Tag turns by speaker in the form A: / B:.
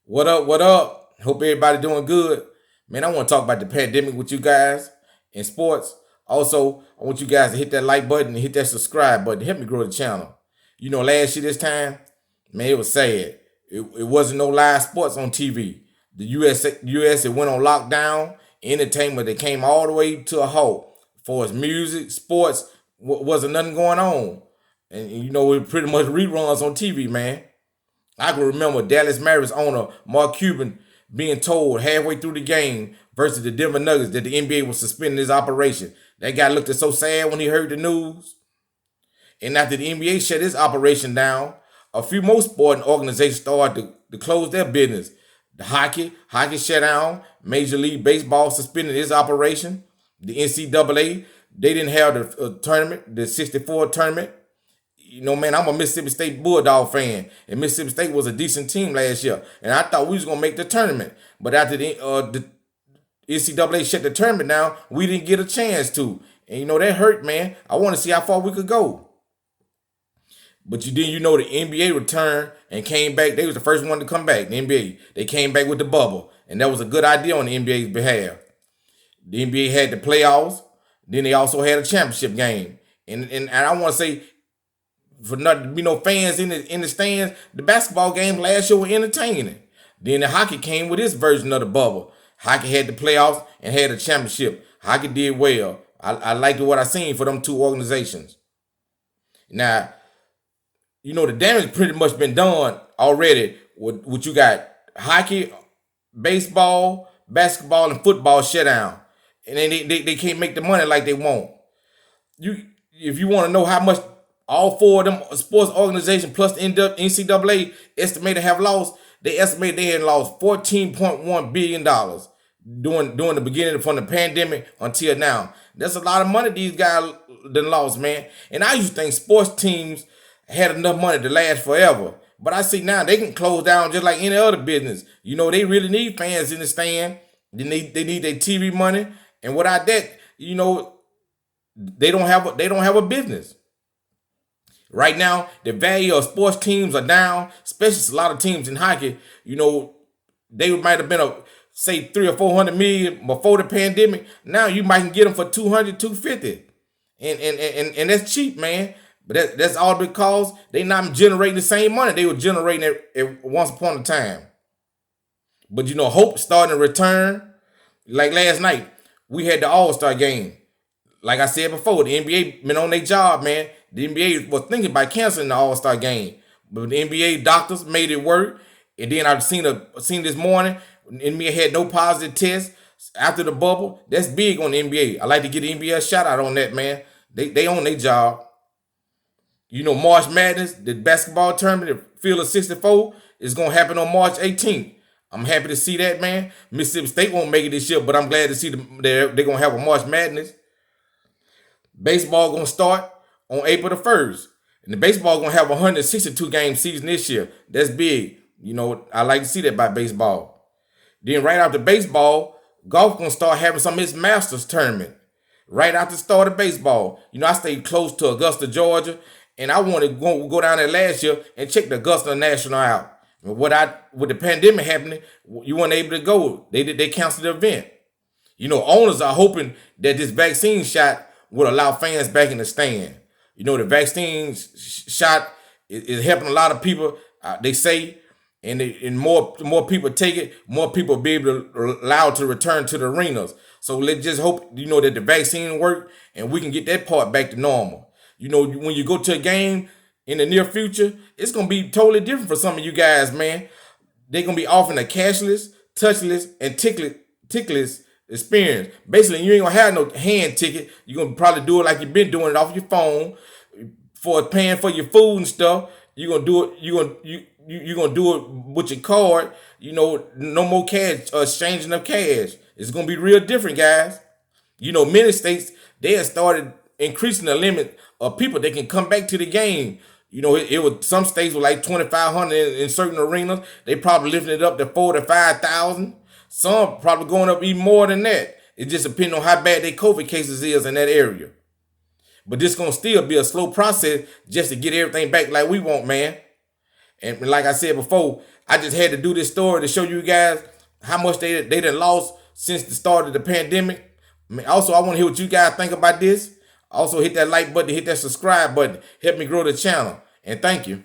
A: What up? What up? Hope everybody doing good. Man, I want to talk about the pandemic with you guys in sports. Also, I want you guys to hit that like button and hit that subscribe button to help me grow the channel. Last year this time, man, it was sad. It wasn't no live sports on TV. The US it went on lockdown. Entertainment that came all the way to a halt. For its music, sports, wasn't nothing going on. And it pretty much reruns on TV, man. I can remember Dallas Mavericks owner Mark Cuban being told halfway through the game versus the Denver Nuggets that the NBA was suspending his operation. That guy looked so sad when he heard the news. And after the NBA shut its operation down, a few more sporting organizations started to close their business. The hockey shut down. Major League Baseball suspended its operation. The NCAA, they didn't have the tournament, the 64 tournament. Man, I'm a Mississippi State Bulldog fan, and Mississippi State was a decent team last year, and I thought we was gonna make the tournament. But after the NCAA shut the tournament down, we didn't get a chance to, and that hurt, man. I want to see how far we could go. But the NBA returned and came back. They was the first one to come back. The NBA, they came back with the bubble, and that was a good idea on the NBA's behalf. The NBA had the playoffs, then they also had a championship game, and I want to say, for not to be no fans in the stands, the basketball games last year were entertaining. Then the hockey came with its version of the bubble. Hockey had the playoffs and had a championship. Hockey did well. I liked what I seen for them two organizations. Now, the damage pretty much been done already with what you got: hockey, baseball, basketball, and football shut down. And then they can't make the money like they want. If you want to know how much all four of them sports organizations plus the NCAA estimated have lost, they estimate they had lost $14.1 billion during the beginning from the pandemic until now. That's a lot of money these guys done lost, man. And I used to think sports teams had enough money to last forever. But I see now they can close down just like any other business. They really need fans in the stand. They need their TV money. And without that, they don't have a business. Right now, the value of sports teams are down, especially a lot of teams in hockey. They might have been say 300 or 400 million before the pandemic. Now you might get them for 200, 250. And that's cheap, man. But that's all because they not generating the same money they were generating at once upon a time. But hope starting to return. Like last night, we had the All-Star game. Like I said before, the NBA been on their job, man. The NBA was thinking about canceling the All-Star game, but the NBA doctors made it work. And then I've seen this morning, the NBA had no positive tests after the bubble. That's big on the NBA. I like to give the NBA a shout out on that, man. They own their job. March Madness, the basketball tournament, the Field of 64, is gonna happen on March 18th. I'm happy to see that, man. Mississippi State won't make it this year, but I'm glad to see they're gonna have a March Madness. Baseball gonna start on April the 1st. And the baseball gonna have a 162 game season this year. That's big. I like to see that by baseball. Then right after baseball, golf gonna start having some of its Masters tournament. Right after the start of baseball. I stayed close to Augusta, Georgia, and I wanted to go down there last year and check the Augusta National out. With the pandemic happening, you weren't able to go. They canceled the event. Owners are hoping that this vaccine shot would allow fans back in the stand. The vaccine shot is helping a lot of people, they say, and more people take it, more people will be able to allow to return to the arenas. So let's just hope, that the vaccine work and we can get that part back to normal. When you go to a game in the near future, it's going to be totally different for some of you guys, man. They're going to be offering a cashless, touchless, and tickless experience. Basically, you ain't gonna have no hand ticket. You're gonna probably do it like you've been doing it off your phone for paying for your food and stuff. You're gonna do it. You're gonna do it with your card. No more cash, exchanging of cash. It's gonna be real different, guys. Many states they have started increasing the limit of people that can come back to the game. It was some states were like 2,500 in certain arenas. They probably lifting it up to 4,000 to 5,000. Some probably going up even more than that. It just depends on how bad their COVID cases is in that area. But this gonna still be a slow process just to get everything back like we want, man. And like I said before, I just had to do this story to show you guys how much they done lost since the start of the pandemic. Also, I want to hear what you guys think about this. Also, hit that like button, hit that subscribe button. Help me grow the channel. And thank you.